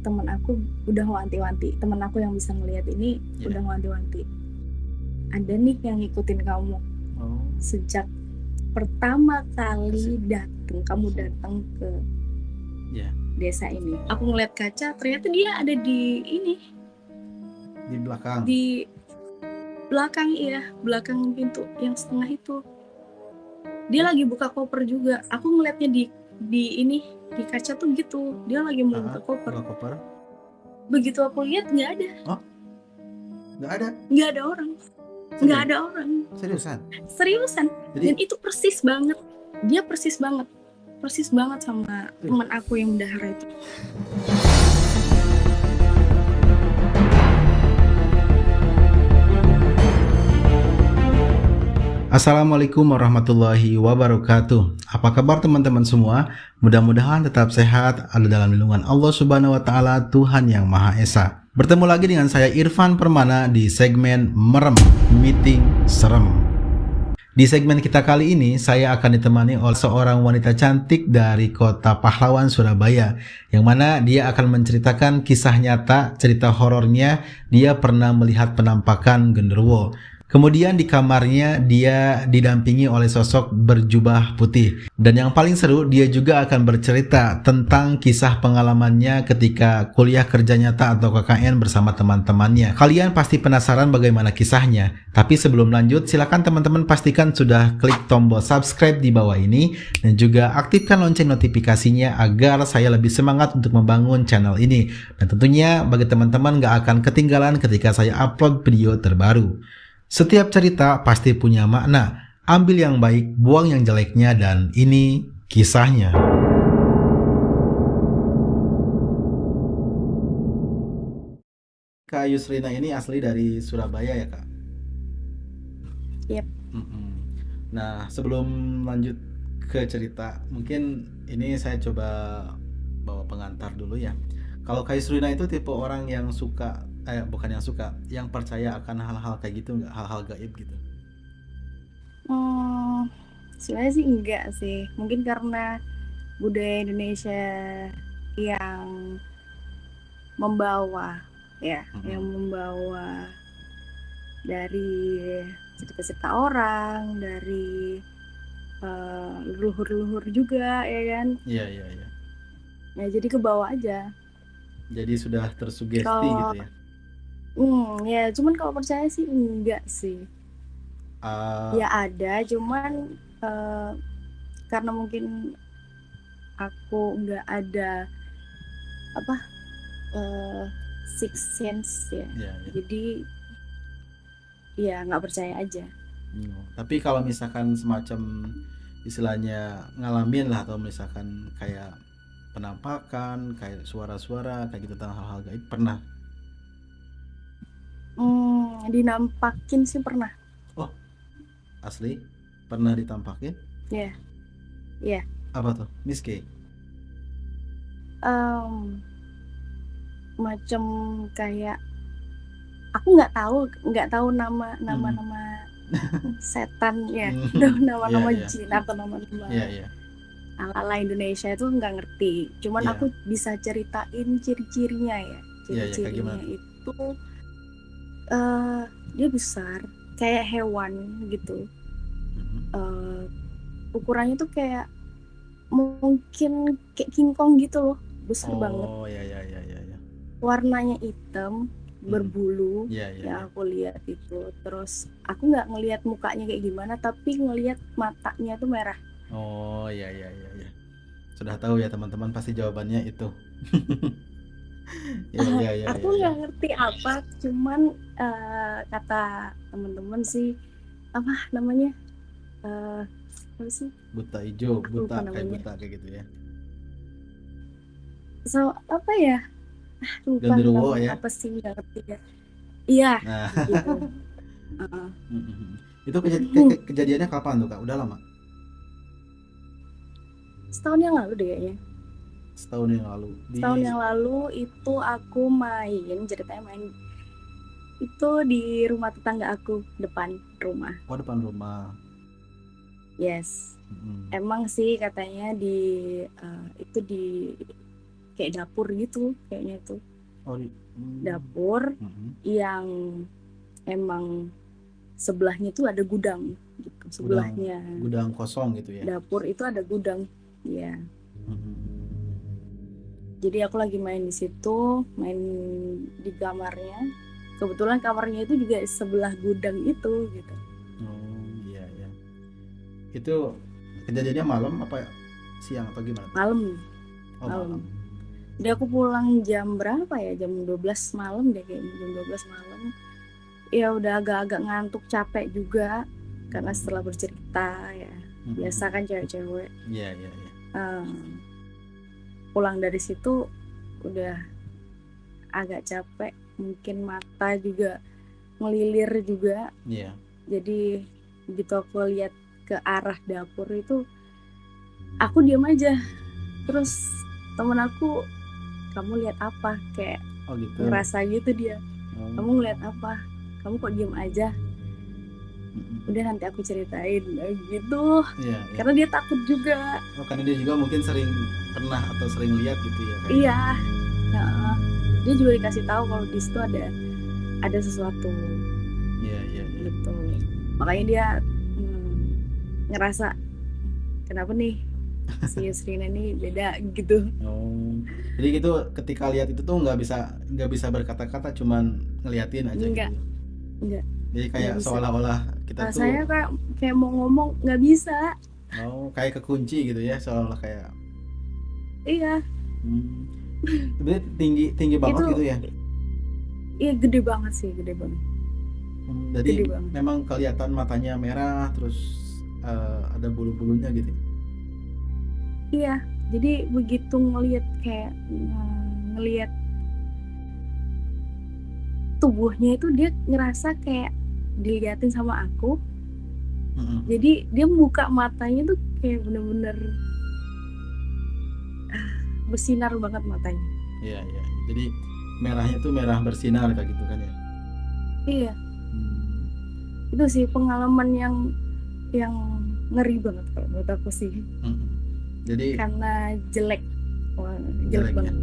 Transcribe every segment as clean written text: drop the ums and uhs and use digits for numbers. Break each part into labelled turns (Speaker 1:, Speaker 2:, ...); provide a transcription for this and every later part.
Speaker 1: teman aku udah wanti-wanti, teman aku yang bisa ngelihat ini udah wanti-wanti. Ada nih yang ngikutin kamu sejak pertama kali kamu datang ke desa ini. Aku ngeliat kaca, ternyata dia ada di ini.
Speaker 2: Di belakang.
Speaker 1: Di belakang, iya, belakang pintu yang setengah itu. Dia lagi buka koper juga. Aku ngeliatnya di ini, di kaca tuh gitu. Dia lagi mau buka koper. Begitu aku lihat nggak ada.
Speaker 2: Oh, nggak ada?
Speaker 1: Nggak ada orang. Nggak ada orang.
Speaker 2: Seriusan?
Speaker 1: Dan itu persis banget. Dia persis banget sama teman aku yang bendahara itu.
Speaker 2: Assalamualaikum warahmatullahi wabarakatuh. Apa kabar teman-teman semua? Mudah-mudahan tetap sehat, ada dalam lindungan Allah Subhanahu wa taala, Tuhan yang Maha Esa. Bertemu lagi dengan saya Irfan Permana di segmen Merem Meeting Serem. Di segmen kita kali ini, saya akan ditemani oleh seorang wanita cantik dari kota Pahlawan, Surabaya, yang mana dia akan menceritakan kisah nyata, cerita horornya. Dia pernah melihat penampakan genderuwo. Kemudian di kamarnya dia didampingi oleh sosok berjubah putih. Dan yang paling seru, dia juga akan bercerita tentang kisah pengalamannya ketika kuliah kerja nyata atau KKN bersama teman-temannya. Kalian pasti penasaran bagaimana kisahnya. Tapi sebelum lanjut, silakan teman-teman pastikan sudah klik tombol subscribe di bawah ini dan juga aktifkan lonceng notifikasinya agar saya lebih semangat untuk membangun channel ini. Dan tentunya bagi teman-teman gak akan ketinggalan ketika saya upload video terbaru. Setiap cerita pasti punya makna. Ambil yang baik, buang yang jeleknya, dan ini kisahnya. Kak Yusrina ini asli dari Surabaya ya, Kak?
Speaker 1: Yep.
Speaker 2: Nah, sebelum lanjut ke cerita, mungkin ini saya coba bawa pengantar dulu ya. Kalau Kak Yusrina itu tipe orang yang suka bukan yang suka, yang percaya akan hal-hal kayak gitu nggak? Hal-hal gaib gitu?
Speaker 1: Sebenarnya sih enggak sih. Mungkin karena budaya Indonesia yang membawa yang membawa dari cerita-cerita orang, dari leluhur-leluhur juga, ya kan?
Speaker 2: Iya.
Speaker 1: Ya jadi ke bawah aja.
Speaker 2: Jadi sudah tersugesti gitu ya?
Speaker 1: Ya cuman kalau percaya sih enggak sih. Ya ada, cuman karena mungkin aku nggak ada sixth sense ya. Jadi ya nggak percaya aja.
Speaker 2: Tapi kalau misalkan semacam istilahnya ngalamin lah, atau misalkan kayak penampakan, kayak suara-suara kayak gitu tentang hal-hal gaib, pernah?
Speaker 1: Dinampakin sih pernah.
Speaker 2: Oh, asli? Pernah ditampakin?
Speaker 1: Iya.
Speaker 2: Apa tuh? Miske?
Speaker 1: Macam kayak aku nggak tahu nama setan ya, nama jin atau nama ala-ala Indonesia itu nggak ngerti. Cuman aku bisa ceritain ciri-cirinya ya. Ciri-cirinya itu dia besar kayak hewan gitu. Ukurannya tuh kayak mungkin kayak King Kong gitu loh, besar banget.
Speaker 2: Oh iya.
Speaker 1: Warnanya hitam, berbulu. Ya aku lihat itu. Terus aku nggak ngelihat mukanya kayak gimana, tapi ngelihat matanya tuh merah.
Speaker 2: Oh iya. Sudah tahu ya teman-teman, pasti jawabannya itu. Ya.
Speaker 1: Aku nggak ngerti apa, cuman kata teman-teman sih apa namanya apa sih?
Speaker 2: Buta hijau, buta kayak gitu ya.
Speaker 1: So apa ya? Lupa
Speaker 2: genderuwo ya.
Speaker 1: Apa sih nggak ngerti ya? Iya.
Speaker 2: Nah.
Speaker 1: Gitu.
Speaker 2: Itu kejadiannya kapan tuh, Kak? Udah lama?
Speaker 1: Setahun yang lalu deh kayaknya.
Speaker 2: Setahun yang lalu.
Speaker 1: Setahun yang lalu itu aku ceritanya main itu di rumah tetangga aku, depan rumah.
Speaker 2: Oh, depan rumah.
Speaker 1: Yes. Emang sih katanya itu kayak dapur gitu kayaknya tuh.
Speaker 2: Hmm.
Speaker 1: Dapur yang emang sebelahnya tuh ada gudang gitu. Sebelahnya
Speaker 2: gudang kosong gitu ya.
Speaker 1: Dapur itu ada gudang. Ya. Jadi aku lagi main di situ, main di kamarnya. Kebetulan kamarnya itu juga sebelah gudang itu gitu.
Speaker 2: Oh iya ya. Itu kejadiannya malam apa siang atau gimana?
Speaker 1: Malam.
Speaker 2: Oh, malam.
Speaker 1: Jadi aku pulang jam berapa ya? Jam 12 malam deh kayaknya, jam 12 malam. Ya udah agak-agak ngantuk, capek juga karena setelah bercerita ya. Biasa kan cewek-cewek.
Speaker 2: Iya.
Speaker 1: Pulang dari situ udah agak capek, mungkin mata juga ngelilir juga.
Speaker 2: Iya.
Speaker 1: Jadi begitu aku lihat ke arah dapur itu, aku diam aja. Terus temen aku, kamu lihat apa? Kayak
Speaker 2: gitu.
Speaker 1: ngerasa gitu dia. Kamu ngeliat apa? Kamu kok diam aja? Udah nanti aku ceritain gitu. Iya. Karena dia takut juga.
Speaker 2: Karena dia juga mungkin sering pernah atau sering lihat gitu ya.
Speaker 1: Iya. Dia juga dikasih tahu kalau di situ ada sesuatu. Iya. Gitu. Makanya dia ngerasa kenapa nih si Yusrina ini beda gitu.
Speaker 2: Jadi gitu ketika lihat itu tuh nggak bisa berkata-kata, cuman ngeliatin aja.
Speaker 1: Enggak.
Speaker 2: Jadi kayak seolah-olah kita tuh.
Speaker 1: Saya kayak mau ngomong nggak bisa.
Speaker 2: Kayak kekunci gitu ya, seolah kayak.
Speaker 1: Iya.
Speaker 2: Sebenarnya tinggi banget gitu ya?
Speaker 1: Iya, gede banget sih, gede banget.
Speaker 2: Jadi gede banget. Memang kelihatan matanya merah, terus ada bulu-bulunya gitu.
Speaker 1: Iya, jadi begitu ngelihat tubuhnya itu, dia ngerasa kayak diliatin sama aku. Jadi dia buka matanya tuh kayak bener-bener bersinar banget matanya.
Speaker 2: Iya. Jadi merahnya tuh merah bersinar kayak gitu kan ya?
Speaker 1: Iya. Itu sih pengalaman yang ngeri banget kalau menurut aku sih. Jadi karena jelek banget.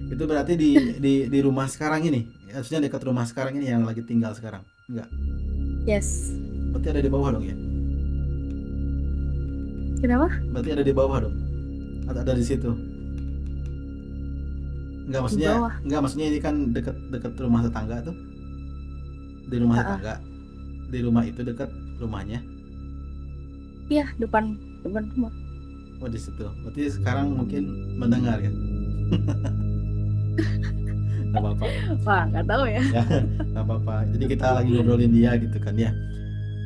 Speaker 2: Itu berarti di rumah sekarang ini, maksudnya dekat rumah sekarang ini yang lagi tinggal sekarang, enggak?
Speaker 1: Yes.
Speaker 2: Berarti ada di bawah dong ya?
Speaker 1: Kenapa?
Speaker 2: Berarti ada di bawah dong? Ada di situ? Enggak, maksudnya ini kan dekat rumah tetangga tuh. Di rumah tetangga. Di rumah itu dekat rumahnya.
Speaker 1: Iya, depan rumah.
Speaker 2: Oh, di situ. Berarti sekarang mungkin mendengar kan? Nggak apa-apa.
Speaker 1: Wah, nggak tahu ya.
Speaker 2: Nggak apa-apa. Jadi kita lagi ngobrolin dia gitu kan ya.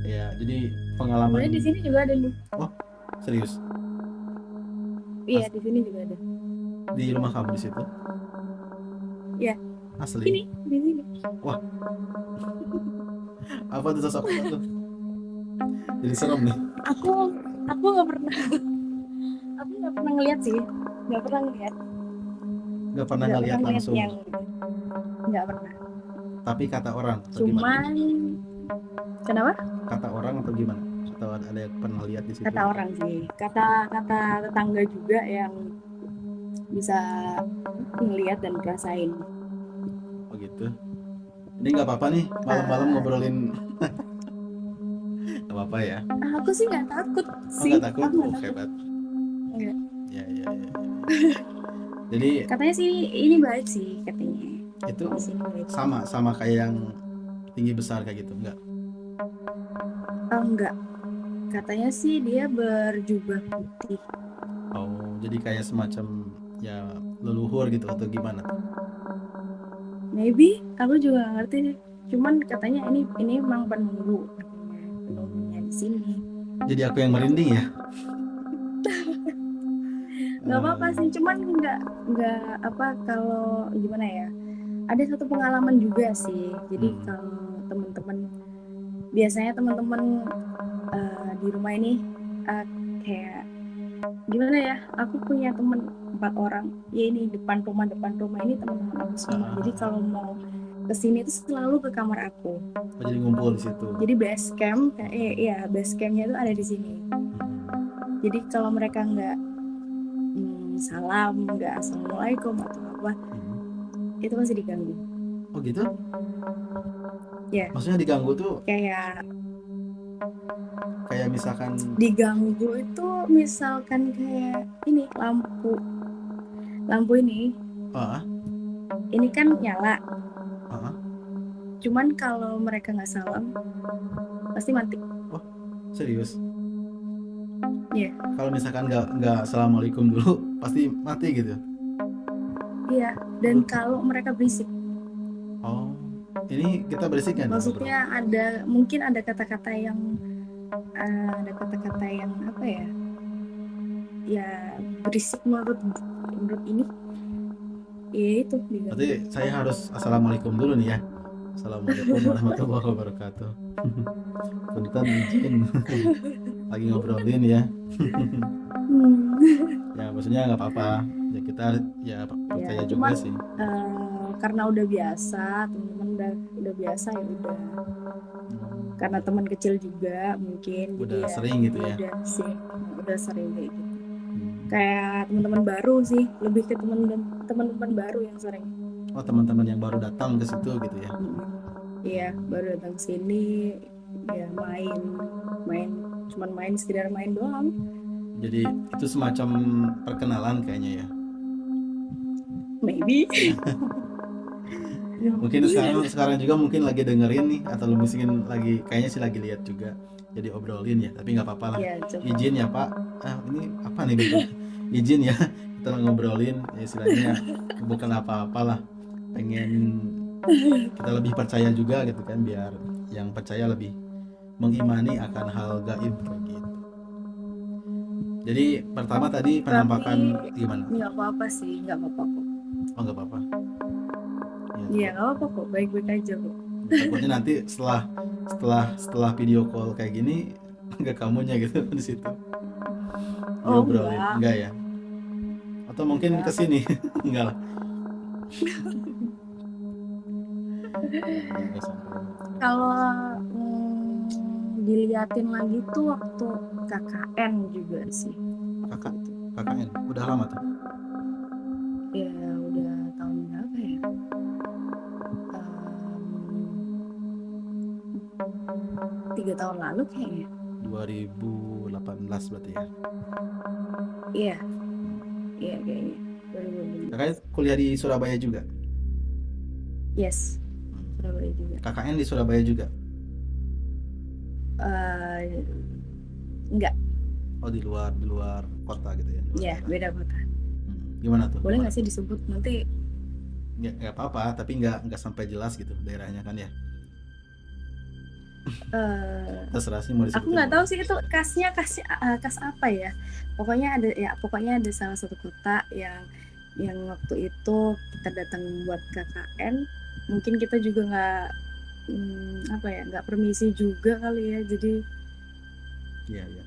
Speaker 2: Ya, jadi pengalaman.
Speaker 1: Di sini juga ada nih.
Speaker 2: Oh, serius?
Speaker 1: Iya, di sini juga ada.
Speaker 2: Di rumah kamu di situ?
Speaker 1: Iya.
Speaker 2: Asli?
Speaker 1: Ini, di sini.
Speaker 2: Wah. Apa tuh sosok itu? Jadi serem nih.
Speaker 1: Aku nggak pernah. Aku nggak pernah ngeliat sih. Nggak pernah ngeliat
Speaker 2: langsung.
Speaker 1: Nggak pernah.
Speaker 2: Tapi kata orang.
Speaker 1: Cuman. Kenapa?
Speaker 2: Kata orang atau gimana? Atau ada yang pernah lihat di situ?
Speaker 1: Kata orang sih. Kata tetangga juga yang bisa ngeliat dan ngerasain.
Speaker 2: Oh gitu. Ini nggak apa-apa nih malam-malam ngobrolin. Nggak apa-apa ya?
Speaker 1: Aku sih nggak takut sih.
Speaker 2: Nggak takut? Hebat.
Speaker 1: Enggak.
Speaker 2: Ya. Jadi.
Speaker 1: Katanya sih ini baik sih katanya.
Speaker 2: Itu sama kayak yang tinggi besar kayak gitu, enggak?
Speaker 1: Enggak. Katanya sih dia berjubah putih.
Speaker 2: Oh, jadi kayak semacam ya leluhur gitu atau gimana?
Speaker 1: Maybe, aku juga nggak ngerti sih. Cuman katanya ini memang penunggunya di sini.
Speaker 2: Jadi aku yang merinding ya?
Speaker 1: Nggak apa-apa sih, cuman nggak apa kalau gimana ya? Ada satu pengalaman juga sih. Jadi kalau biasanya teman-teman di rumah ini kayak gimana ya? Aku punya teman 4 orang. Ya ini depan rumah ini teman-teman aku semua. Jadi kalau mau kesini itu selalu ke kamar aku.
Speaker 2: Jadi ngumpul di situ.
Speaker 1: Jadi base camp, base campnya itu ada di sini. Jadi kalau mereka nggak salam, nggak assalamualaikum atau apa, itu masih diganggu.
Speaker 2: Oh gitu?
Speaker 1: Ya.
Speaker 2: Maksudnya diganggu tuh
Speaker 1: Kayak
Speaker 2: misalkan
Speaker 1: diganggu itu misalkan kayak ini lampu ini ini kan nyala, cuman kalau mereka nggak salam pasti mati.
Speaker 2: Oh serius?
Speaker 1: Iya.
Speaker 2: Kalau misalkan nggak assalamualaikum dulu pasti mati gitu?
Speaker 1: Iya. Dan kalau mereka berisik.
Speaker 2: Oh, ini kita berisik kan?
Speaker 1: Maksudnya mungkin ada kata-kata yang apa ya? Ya berisik menurut ini. Iya itu.
Speaker 2: Berarti saya harus assalamualaikum dulu nih ya. Assalamualaikum warahmatullahi wabarakatuh. Punten izin. Lagi ngobrolin ya. Ya maksudnya nggak apa-apa. Ya kita ya percaya juga
Speaker 1: cuman,
Speaker 2: sih.
Speaker 1: Karena udah biasa, teman-teman udah biasa ya udah. Karena teman kecil juga mungkin.
Speaker 2: Udah
Speaker 1: jadi
Speaker 2: sering gitu ya.
Speaker 1: Udah sering kayak gitu. Kayak teman-teman baru sih, lebih ke teman-teman baru yang sering.
Speaker 2: Oh, teman-teman yang baru datang ke situ gitu ya?
Speaker 1: Iya, baru datang sini, ya main sekedar main doang.
Speaker 2: Jadi itu semacam perkenalan kayaknya ya?
Speaker 1: Maybe.
Speaker 2: Mungkin sekarang juga mungkin lagi dengerin nih, atau mungkin kayaknya sih lagi lihat juga, jadi obrolin ya, tapi nggak apa-apa lah.
Speaker 1: Ya,
Speaker 2: izin ya Pak, ini apa nih gitu? Izin ya, kita ngobrolin ya, istilahnya bukan apa-apalah, pengen kita lebih percaya juga gitu kan, biar yang percaya lebih mengimani akan hal gaib kayak gitu. Jadi pertama tadi penampakan gimana?
Speaker 1: Nggak apa-apa sih, nggak apa-apa kok.
Speaker 2: Oh nggak apa-apa.
Speaker 1: Iya nggak apa-apa kok, baik-baik aja kok.
Speaker 2: Takutnya nanti setelah video call kayak gini nggak kamunya gitu di situ.
Speaker 1: Oh
Speaker 2: enggak ya? Atau mungkin kesini enggak lah.
Speaker 1: Kalau diliatin lagi tuh waktu KKN juga sih.
Speaker 2: KKN udah lama tuh?
Speaker 1: Ya udah tahun berapa ya? 3 tahun lalu kayaknya.
Speaker 2: 2018 berarti ya?
Speaker 1: Iya kayaknya 2018.
Speaker 2: Kakaknya kuliah di Surabaya juga?
Speaker 1: Yes, Surabaya juga.
Speaker 2: KKN di Surabaya juga?
Speaker 1: Enggak.
Speaker 2: Oh di luar kota gitu ya?
Speaker 1: Iya, beda kota.
Speaker 2: Gimana tuh?
Speaker 1: Boleh nggak sih disebut nanti?
Speaker 2: Nggak apa-apa, tapi nggak sampai jelas gitu daerahnya kan ya? Terserah sih mau disebut.
Speaker 1: Aku nggak tahu sih itu kasnya kas apa ya. Pokoknya ada salah satu kota yang waktu itu kita datang buat KKN. Mungkin kita juga nggak permisi juga kali ya. Jadi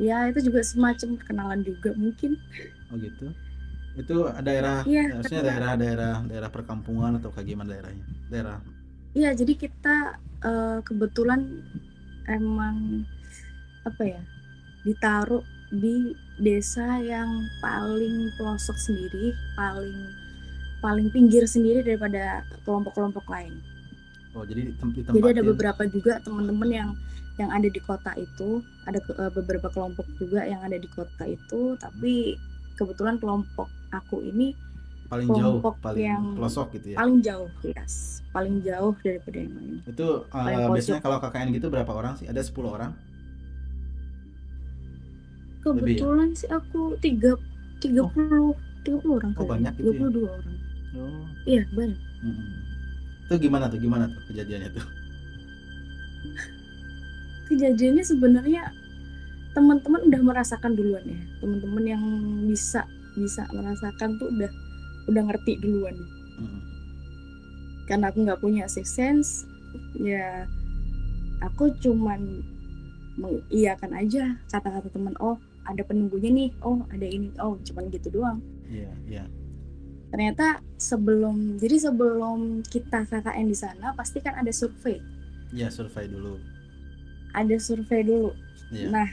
Speaker 1: ya itu juga semacam kenalan juga mungkin.
Speaker 2: Oh gitu. Itu daerah, maksudnya daerah perkampungan atau kayak gimana daerahnya? Iya,
Speaker 1: jadi kita kebetulan emang ditaruh di desa yang paling pelosok sendiri, paling pinggir sendiri daripada kelompok-kelompok lain.
Speaker 2: Oh, jadi ditempatin.
Speaker 1: Jadi ada beberapa juga teman-teman yang ada di kota itu, ada beberapa kelompok juga yang ada di kota itu, tapi kebetulan kelompok aku ini
Speaker 2: paling jauh, paling pelosok gitu ya?
Speaker 1: Paling jauh, yes. Paling jauh daripada yang lain.
Speaker 2: Itu biasanya kalau KKN gitu berapa orang sih? Ada 10 orang?
Speaker 1: Kebetulan sih aku 30 orang.
Speaker 2: Oh banyak gitu
Speaker 1: 22 orang.
Speaker 2: Oh.
Speaker 1: Iya banyak.
Speaker 2: Itu gimana tuh kejadiannya tuh?
Speaker 1: Kejadiannya sebenarnya teman-teman udah merasakan duluan ya. Teman-teman yang bisa merasakan tuh udah ngerti duluan. Karena aku nggak punya sixth sense, ya aku cuman mengiyakan aja kata-kata teman. Oh ada penunggunya nih, oh ada ini, oh cuman gitu doang.
Speaker 2: Iya.
Speaker 1: Ternyata sebelum kita KKN di sana pasti kan ada survei.
Speaker 2: Iya, survei dulu.
Speaker 1: Ada survei dulu.
Speaker 2: Yeah.
Speaker 1: Nah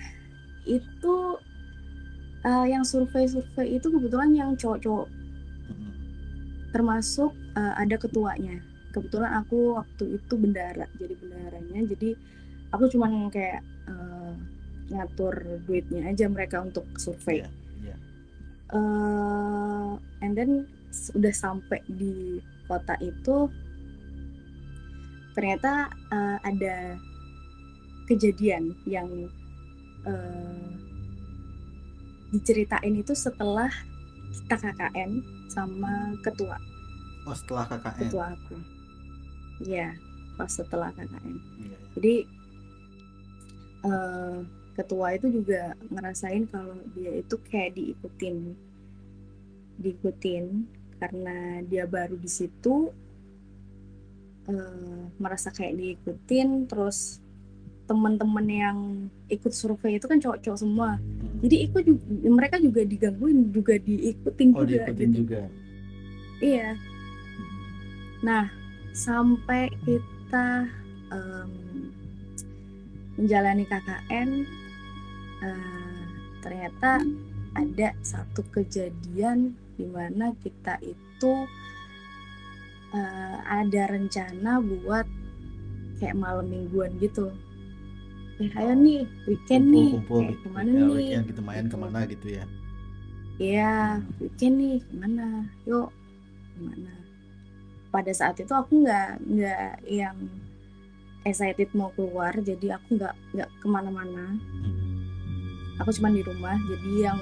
Speaker 1: itu Yang survei itu kebetulan yang cowok-cowok, termasuk ada ketuanya. Kebetulan aku waktu itu bendara, jadi bendaranya. Jadi aku cuman kayak ngatur duitnya aja mereka untuk survei. And then udah sampai di kota itu, ternyata ada kejadian yang diceritain itu setelah kita KKN sama ketua.
Speaker 2: Oh, setelah KKN?
Speaker 1: Ketua aku. Ya, pas setelah KKN. Jadi ketua itu juga ngerasain kalau dia itu kayak diikutin karena dia baru di situ, merasa kayak diikutin. Terus teman-teman yang ikut survei itu kan cowok-cowok semua, jadi mereka juga digangguin, juga diikutin juga.
Speaker 2: Diikutin gitu. Juga.
Speaker 1: Iya. Nah, sampai kita menjalani KKN, ternyata ada satu kejadian di mana kita itu ada rencana buat kayak malam mingguan gitu. Ayo nih weekend
Speaker 2: kumpul,
Speaker 1: nih, kayak kemana nih?
Speaker 2: Weekend kita main kemana gitu ya?
Speaker 1: Iya, weekend nih kemana? Yuk kemana? Pada saat itu aku nggak yang excited mau keluar, jadi aku nggak kemana-mana. Aku cuma di rumah. Jadi yang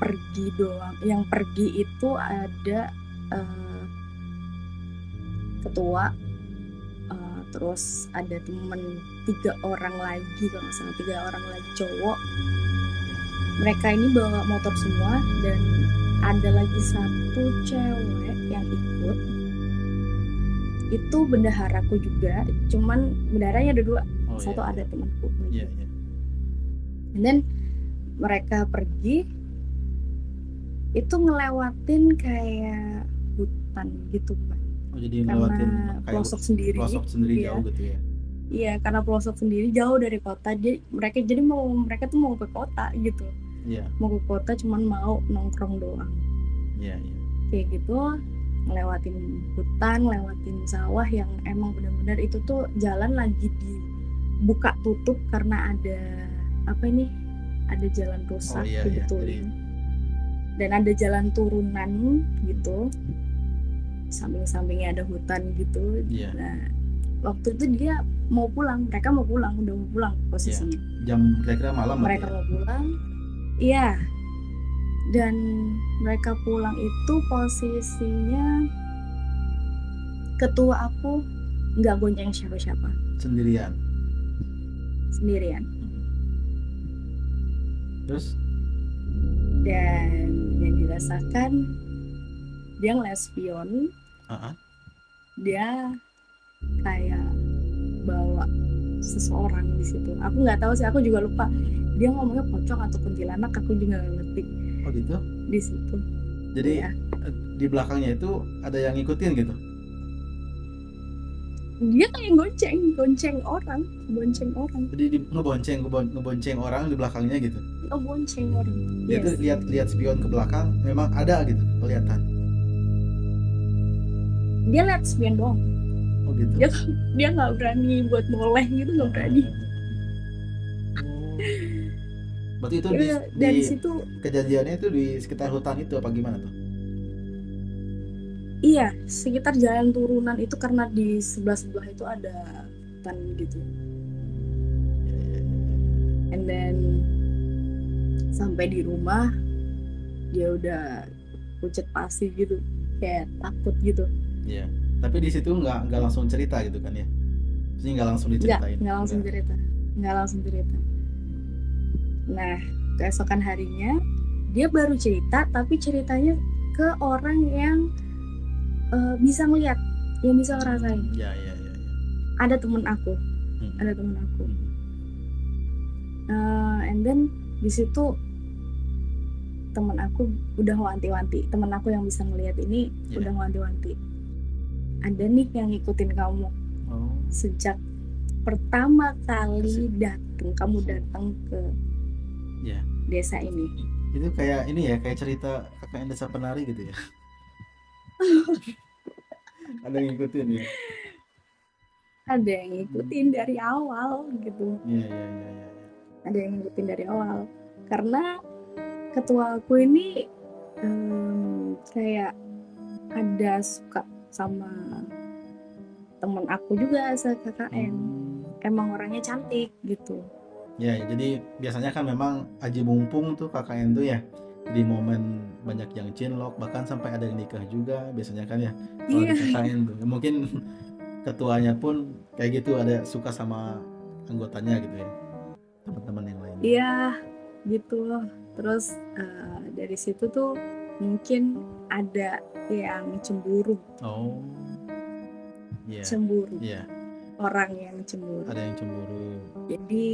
Speaker 1: pergi doang. Yang pergi itu ada ketua, terus ada temen 3 orang lagi, kalau nggak salah 3 orang lagi cowok. Mereka ini bawa motor semua, dan ada lagi satu cewek yang ikut. Itu bendaharaku juga, cuman bendaharanya ada 2. Satu ada temanku lagi. And then mereka pergi itu ngelewatin kayak hutan gitu, Pak.
Speaker 2: Jadi ngelewatin
Speaker 1: pelosok sendiri
Speaker 2: jauh gitu ya?
Speaker 1: Iya, karena pelosok sendiri jauh dari kota. Mereka tuh mau ke kota gitu. Mau ke kota, cuman mau nongkrong doang. Kayak gitu, ngelewatin hutan, ngelewatin sawah yang emang benar-benar itu tuh jalan lagi dibuka tutup karena ada ada jalan rusak dibetulin. Dan ada jalan turunan gitu, samping-sampingnya ada hutan gitu. Nah, waktu itu dia mau pulang, mereka mau pulang, udah mau pulang posisinya.
Speaker 2: Jam kira-kira malam.
Speaker 1: Mereka mau pulang, iya. Dan mereka pulang itu posisinya ketua aku nggak gonceng siapa-siapa.
Speaker 2: Sendirian. Terus?
Speaker 1: Dan yang dirasakan, dia ngeliat spion. Dia kayak bawa seseorang di situ. Aku nggak tahu sih, aku juga lupa. Dia ngomongnya pocong atau kuntilanak, aku juga nggak ngerti.
Speaker 2: Oh gitu?
Speaker 1: Di situ.
Speaker 2: Jadi di belakangnya itu ada yang ngikutin gitu?
Speaker 1: Dia kayak gonceng orang.
Speaker 2: Jadi ngebonceng orang di belakangnya gitu?
Speaker 1: Ngebonceng orang.
Speaker 2: Dia tuh lihat spion ke belakang, memang ada gitu kelihatan.
Speaker 1: Dia lihat spion doang.
Speaker 2: Oh gitu.
Speaker 1: Dia nggak berani buat noleh gitu, nggak berani.
Speaker 2: Berarti itu
Speaker 1: dari situ
Speaker 2: kejadiannya itu di sekitar hutan itu apa gimana tuh?
Speaker 1: Iya, sekitar jalan turunan itu, karena di sebelah itu ada hutan gitu. And then sampai di rumah dia udah pucet pasi gitu, kayak takut gitu.
Speaker 2: Iya. Tapi di situ nggak langsung cerita gitu kan ya? Jadi nggak langsung diceritain?
Speaker 1: Nggak langsung cerita. Nah, keesokan harinya dia baru cerita, tapi ceritanya ke orang yang bisa ngeliat, yang bisa ngerasain.
Speaker 2: Ya.
Speaker 1: Ada temen aku. And then di situ temen aku udah wanti-wanti. Temen aku yang bisa ngeliat ini udah wanti-wanti. Ada nih yang ngikutin kamu. Sejak pertama kali kamu datang ke desa ini.
Speaker 2: Itu kayak ini ya, kayak cerita KKN Desa Penari gitu ya. Ada yang ngikutin ya.
Speaker 1: Ada yang ngikutin dari awal gitu.
Speaker 2: Iya, iya, iya, iya.
Speaker 1: Ada yang ngikutin dari awal. Karena ketua aku ini kayak ada suka sama temen aku juga se-KKN. Emang orangnya cantik gitu.
Speaker 2: Ya, jadi biasanya kan memang aji mumpung tuh KKN tuh ya. Di momen banyak yang cinlok, bahkan sampai ada yang nikah juga biasanya kan ya. Kalau di KKN tuh, mungkin ketuanya pun kayak gitu, ada suka sama anggotanya gitu ya, teman-teman yang lain.
Speaker 1: Iya, gitu loh. Terus dari situ tuh mungkin ada yang cemburu.
Speaker 2: Oh, iya.
Speaker 1: Cemburu.
Speaker 2: Iya.
Speaker 1: Orang yang cemburu.
Speaker 2: Ada yang cemburu.
Speaker 1: Jadi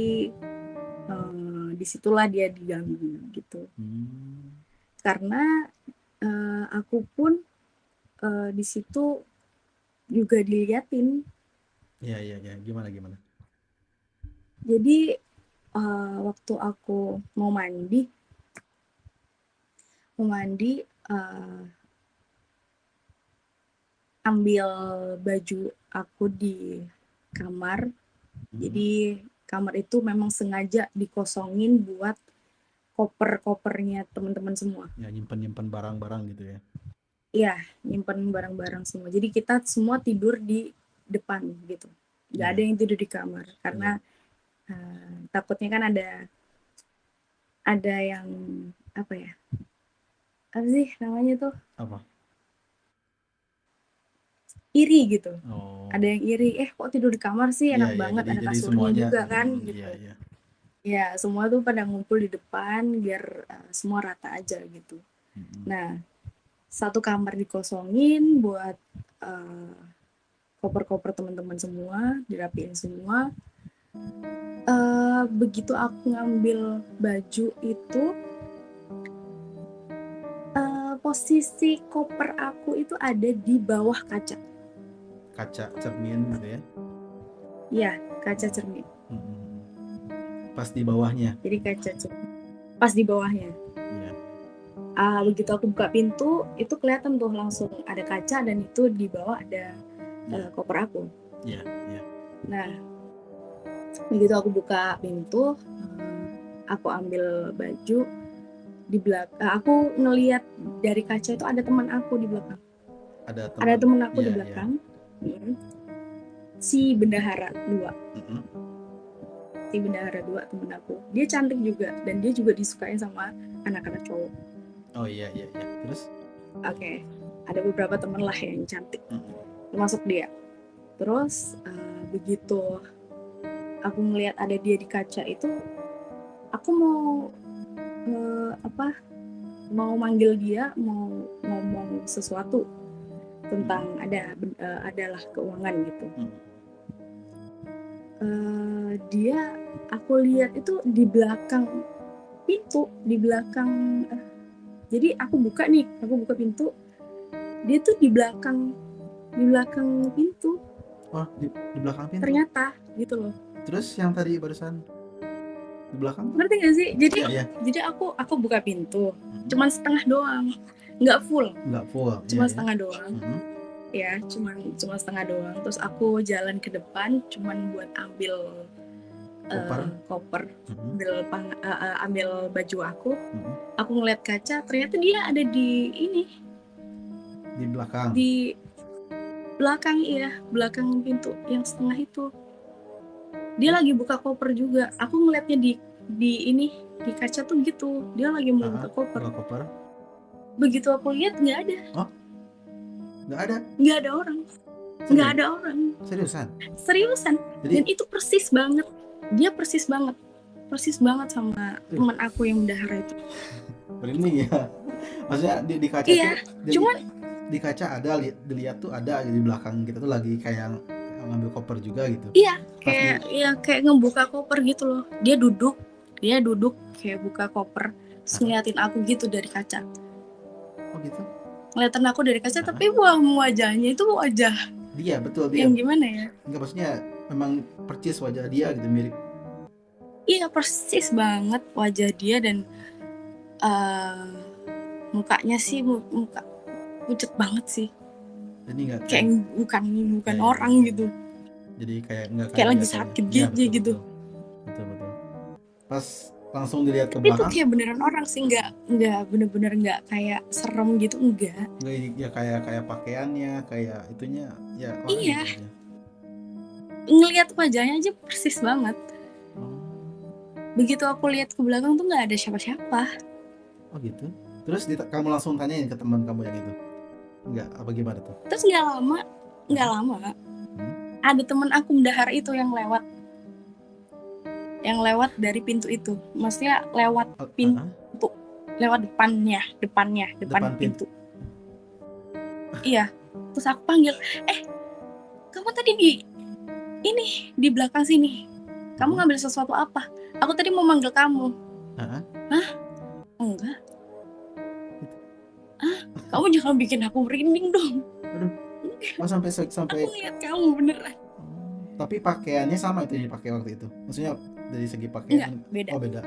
Speaker 1: disitulah dia diganggu gitu. Karena aku pun di situ juga diliatin.
Speaker 2: Iya, iya, iya. Gimana?
Speaker 1: Jadi waktu aku mau mandi ambil baju aku di kamar. Jadi kamar itu memang sengaja dikosongin buat koper-kopernya teman-teman semua.
Speaker 2: Ya, nyimpen barang-barang gitu ya.
Speaker 1: Iya, nyimpen barang-barang semua. Jadi kita semua tidur di depan gitu. Nggak ada yang tidur di kamar karena takutnya kan ada yang apa sih namanya tuh?
Speaker 2: Apa?
Speaker 1: Iri gitu.
Speaker 2: Oh.
Speaker 1: Ada yang iri, kok tidur di kamar sih, enak banget, ada kasurnya juga kan gitu.
Speaker 2: Iya.
Speaker 1: Ya, semua tuh pada ngumpul di depan biar semua rata aja gitu. Nah, satu kamar dikosongin buat koper-koper teman-teman semua, dirapiin semua. Begitu aku ngambil baju itu, posisi koper aku itu ada di bawah kaca.
Speaker 2: Kaca cermin gitu ya?
Speaker 1: Iya, kaca cermin.
Speaker 2: Pas di bawahnya?
Speaker 1: Jadi kaca cermin. Pas di bawahnya.
Speaker 2: Iya.
Speaker 1: Begitu aku buka pintu, itu kelihatan tuh langsung ada kaca dan itu di bawah ada koper aku.
Speaker 2: Iya.
Speaker 1: Nah, begitu aku buka pintu, aku ambil baju, di belakang aku ngelihat dari kaca itu ada teman aku di belakang. Ada teman aku di belakang. Si Bendahara 2. Si Bendahara 2 teman aku. Dia cantik juga dan dia juga disukai sama anak-anak cowok.
Speaker 2: Oh iya. Terus?
Speaker 1: Oke. Ada beberapa teman lah yang cantik. Termasuk dia. Terus begitu aku ngelihat ada dia di kaca itu, aku mau manggil dia, mau ngomong sesuatu tentang adalah keuangan gitu. Dia aku lihat itu di belakang pintu, di belakang jadi aku buka pintu, dia tuh di belakang pintu.
Speaker 2: Oh, di belakang pintu.
Speaker 1: Ternyata gitu loh.
Speaker 2: Terus yang tadi barusan di belakang?
Speaker 1: Ngerti gak sih? Jadi aku buka pintu, cuman setengah doang, nggak full. Cuma setengah doang. Ya, cuma setengah doang. Terus aku jalan ke depan, cuman buat ambil koper, ambil baju aku. Aku ngeliat kaca, ternyata dia ada di ini.
Speaker 2: Di belakang.
Speaker 1: Di belakang, iya, belakang pintu yang setengah itu. Dia lagi buka koper juga. Aku ngeliatnya di kaca tuh gitu. Dia lagi mau buka koper. Begitu aku lihat nggak ada.
Speaker 2: Oh, nggak ada?
Speaker 1: Nggak ada orang. Nggak ada orang. Seriusan. Jadi, dan itu persis banget. Dia persis banget sama teman aku yang Bendahara itu.
Speaker 2: Merinding ya. Maksudnya di kaca tuh. Cuman di kaca ada, dilihat tuh ada di belakang kita tuh lagi kayak ngambil koper juga gitu.
Speaker 1: Iya, kayak ngebuka koper gitu loh. Dia duduk kayak buka koper, ngeliatin aku gitu dari kaca.
Speaker 2: Oh gitu.
Speaker 1: Ngeliatin aku dari kaca, tapi wajahnya itu wajah
Speaker 2: dia, betul dia.
Speaker 1: Yang gimana ya?
Speaker 2: Enggak, maksudnya memang persis wajah dia gitu, mirip.
Speaker 1: Iya, persis banget wajah dia dan Mukanya sih muka pucet banget sih.
Speaker 2: Jadi nggak
Speaker 1: kayak bukan
Speaker 2: ya,
Speaker 1: orang
Speaker 2: ya.
Speaker 1: gitu.
Speaker 2: Jadi kayak
Speaker 1: kayak lagi sakit
Speaker 2: ya,
Speaker 1: gitu.
Speaker 2: Betul. Pas langsung dilihat ke
Speaker 1: tapi
Speaker 2: belakang.
Speaker 1: Itu kayak beneran orang sih, nggak bener-bener nggak kayak serem gitu, enggak.
Speaker 2: Ya kayak pakaiannya, kayak itunya ya orang
Speaker 1: iya.
Speaker 2: gitu aja.
Speaker 1: Ngelihat wajahnya aja persis banget. Begitu aku lihat ke belakang tuh nggak ada siapa-siapa.
Speaker 2: Oh gitu. Terus kamu langsung tanyain ke teman kamu yang itu? Enggak, apa gimana tuh?
Speaker 1: Terus nggak lama ada teman aku mendahar itu yang lewat dari pintu itu, maksudnya lewat pintu, lewat depan pintu. Iya. Terus aku panggil, kamu tadi di belakang sini, kamu ngambil sesuatu apa? Aku tadi mau manggil kamu. Hah? Enggak. Kamu jangan bikin aku merinding dong.
Speaker 2: Aduh. Oh, sampai
Speaker 1: aku lihat kamu beneran.
Speaker 2: Tapi pakaiannya sama itu yang dipakai waktu itu? Maksudnya dari segi pakaian?
Speaker 1: Enggak, beda.
Speaker 2: Oh, beda.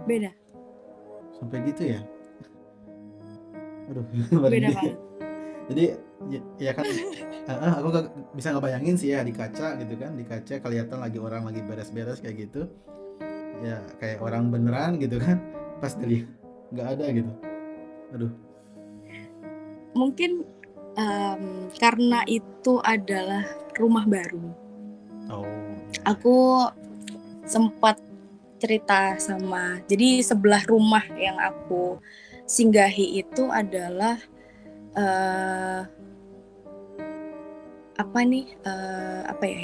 Speaker 1: Beda.
Speaker 2: Sampai gitu ya? Aduh,
Speaker 1: beda banget.
Speaker 2: Jadi ya kan aku bisa ngebayangin sih ya, di kaca gitu kan, di kaca kelihatan orang lagi beres-beres kayak gitu. Ya kayak orang beneran gitu kan, pas dilihat nggak ada gitu. Aduh.
Speaker 1: Mungkin karena itu adalah rumah baru. Aku sempat cerita jadi sebelah rumah yang aku singgahi itu adalah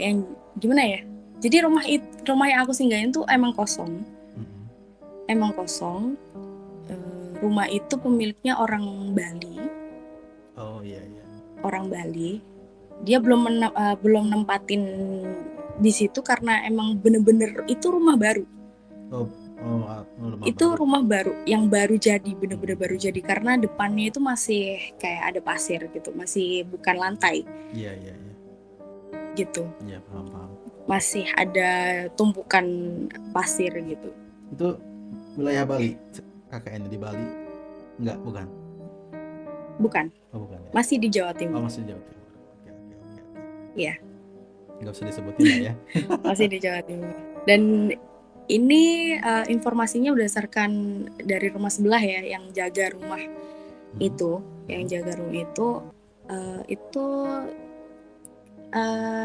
Speaker 1: yang gimana ya? Jadi rumah yang aku singgahin tuh emang kosong. Rumah itu pemiliknya orang Bali.
Speaker 2: Oh iya.
Speaker 1: Orang Bali. Dia belum nempatin di situ karena emang bener-bener itu rumah baru. Itu rumah baru yang baru jadi, bener-bener baru jadi, karena depannya itu masih kayak ada pasir gitu, masih bukan lantai.
Speaker 2: Iya.
Speaker 1: Gitu.
Speaker 2: Iya, paham.
Speaker 1: Masih ada tumpukan pasir gitu. Itu
Speaker 2: wilayah Bali? KKN di Bali? Enggak, bukan.
Speaker 1: Bukan.
Speaker 2: Oh, bukan ya.
Speaker 1: Masih di Jawa Timur.
Speaker 2: Oh, masih di Jawa Timur. Oke.
Speaker 1: Iya.
Speaker 2: Nggak usah disebutin lah ya.
Speaker 1: Masih di Jawa Timur. Dan ini informasinya berdasarkan dari rumah sebelah ya, yang jaga rumah itu, itu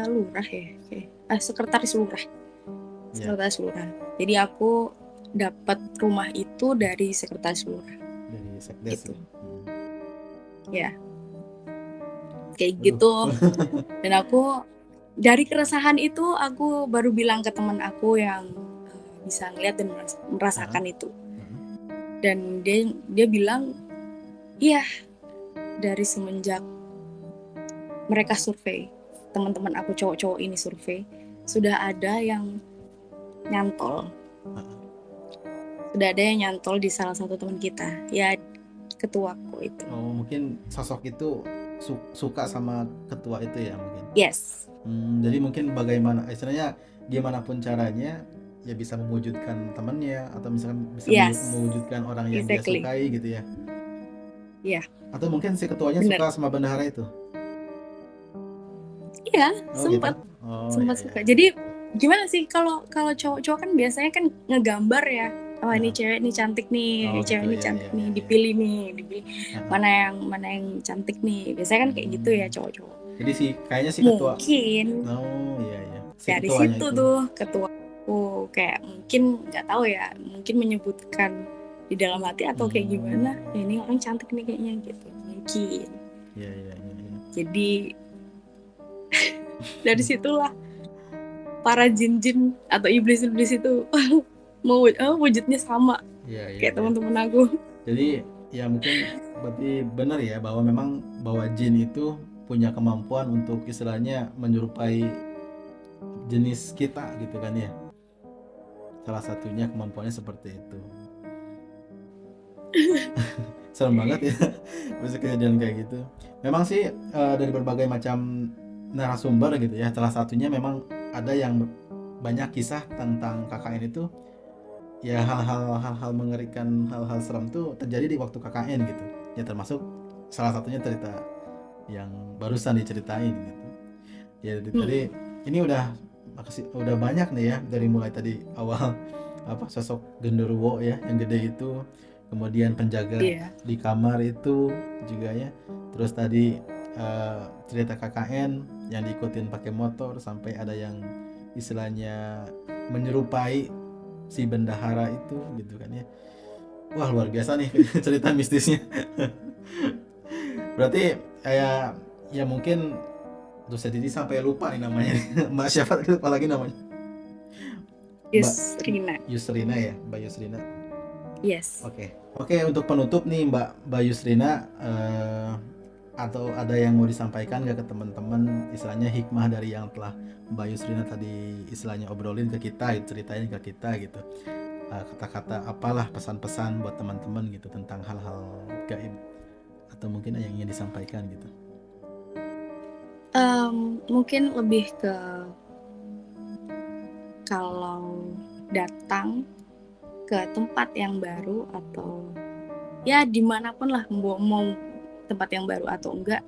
Speaker 1: lurah ya, sekretaris lurah. Jadi aku dapat rumah itu dari sekretaris lurah.
Speaker 2: Dari sekdes
Speaker 1: gitu. Ya. Kayak gitu. Dan aku dari keresahan itu aku baru bilang ke teman aku yang bisa ngeliat dan merasakan itu. Dan dia bilang, iya, dari semenjak mereka survei, teman-teman aku cowok-cowok ini survei, sudah ada yang nyantol. Sudah ada yang nyantol di salah satu teman kita, ya ketuaku itu.
Speaker 2: Oh, mungkin sosok itu suka sama ketua itu ya mungkin.
Speaker 1: Yes.
Speaker 2: Jadi mungkin bagaimana, istilahnya gimana pun caranya ya bisa mewujudkan temannya, atau misalkan bisa mewujudkan orang yang dia sukai gitu ya.
Speaker 1: Iya.
Speaker 2: Atau mungkin si ketuanya suka sama bendahara itu.
Speaker 1: Iya, sempat suka. Jadi gimana sih kalau cowok-cowok kan biasanya kan ngegambar ya. Oh, ini cewek ini cantik nih, cewek ini cantik nih, dipilih. Mana yang cantik nih. Biasanya kan kayak gitu ya cowok-cowok.
Speaker 2: Jadi kayaknya si ketua.
Speaker 1: Mungkin.
Speaker 2: Oh iya.
Speaker 1: Dari situ tuh ketuaku kayak mungkin nggak tahu ya, mungkin menyebutkan di dalam hati atau kayak gimana. Ya, ini orang cantik nih kayaknya gitu. Mungkin.
Speaker 2: Iya.
Speaker 1: Jadi dari situlah para jin-jin atau iblis-iblis itu mau wujudnya sama kayak teman-teman aku. Jadi
Speaker 2: ya mungkin berarti benar ya bahwa jin itu punya kemampuan untuk istilahnya menyerupai jenis kita gitu kan ya. Salah satunya kemampuannya seperti itu. Serem banget ya bisa kejadian kayak gitu. Memang sih dari berbagai macam narasumber gitu ya, salah satunya memang ada yang banyak kisah tentang KKN itu ya hal-hal mengerikan, hal-hal seram tuh terjadi di waktu KKN gitu. Ya termasuk salah satunya cerita yang barusan diceritain gitu. Ya tadi ini udah banyak nih ya, dari mulai tadi awal sosok genderuwo ya yang gede itu, kemudian penjaga di kamar itu juga ya, terus tadi cerita KKN yang diikutin pakai motor, sampai ada yang istilahnya menyerupai si bendahara itu gitu kan ya. Wah, luar biasa nih cerita mistisnya. Berarti ya mungkin dosa Didi sampai lupa nih namanya. Mbak siapa lagi namanya?
Speaker 1: Yusrina.
Speaker 2: Yusrina ya, Mbak Yusrina.
Speaker 1: Yes.
Speaker 2: Oke, untuk penutup nih Mbak Yusrina, atau ada yang mau disampaikan nggak ke teman-teman, istilahnya hikmah dari yang telah Mbak Yusrina tadi istilahnya obrolin ke kita, ceritain ke kita gitu, kata-kata apalah, pesan-pesan buat teman-teman gitu tentang hal-hal gaib, atau mungkin yang ingin disampaikan gitu.
Speaker 1: Mungkin lebih ke kalau datang ke tempat yang baru atau ya dimanapun lah, mau tempat yang baru atau enggak,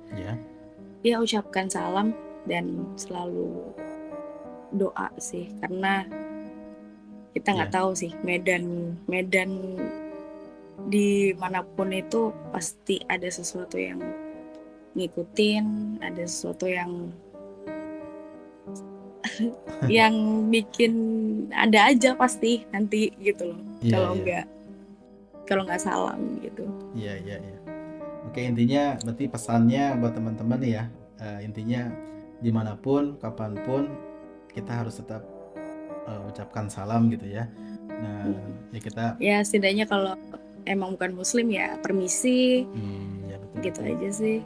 Speaker 1: ya ucapkan salam dan selalu doa sih, karena kita nggak tahu sih medan dimanapun itu pasti ada sesuatu yang ngikutin, ada sesuatu yang yang bikin ada aja pasti nanti gitu loh. Kalau nggak salam gitu.
Speaker 2: Iya. Oke, intinya berarti pesannya buat teman-teman ya, intinya dimanapun, kapanpun kita harus tetap ucapkan salam gitu ya. Nah, ya kita
Speaker 1: setidaknya kalau emang bukan muslim ya permisi,
Speaker 2: ya betul,
Speaker 1: gitu aja sih.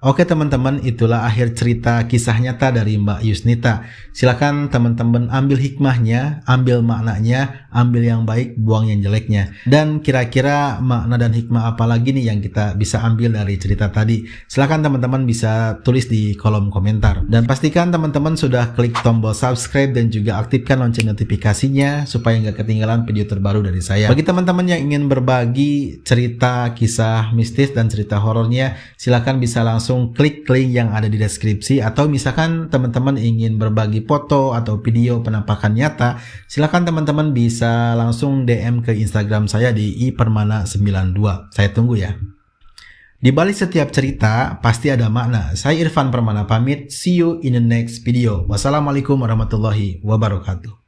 Speaker 2: Oke teman-teman, itulah akhir cerita kisah nyata dari Mbak Yusnita. Silakan teman-teman ambil hikmahnya, ambil maknanya, ambil yang baik, buang yang jeleknya. Dan kira-kira makna dan hikmah apa lagi nih yang kita bisa ambil dari cerita tadi? Silakan teman-teman bisa tulis di kolom komentar. Dan pastikan teman-teman sudah klik tombol subscribe dan juga aktifkan lonceng notifikasinya supaya nggak ketinggalan video terbaru dari saya. Bagi teman-teman yang ingin berbagi cerita, kisah mistis dan cerita horornya, silakan bisa langsung klik link yang ada di deskripsi, atau misalkan teman-teman ingin berbagi foto atau video penampakan nyata, silakan teman-teman bisa langsung DM ke Instagram saya di ipermana92. Saya tunggu ya. Di balik setiap cerita pasti ada makna. Saya Irfan Permana pamit. See you in the next video. Wassalamualaikum warahmatullahi wabarakatuh.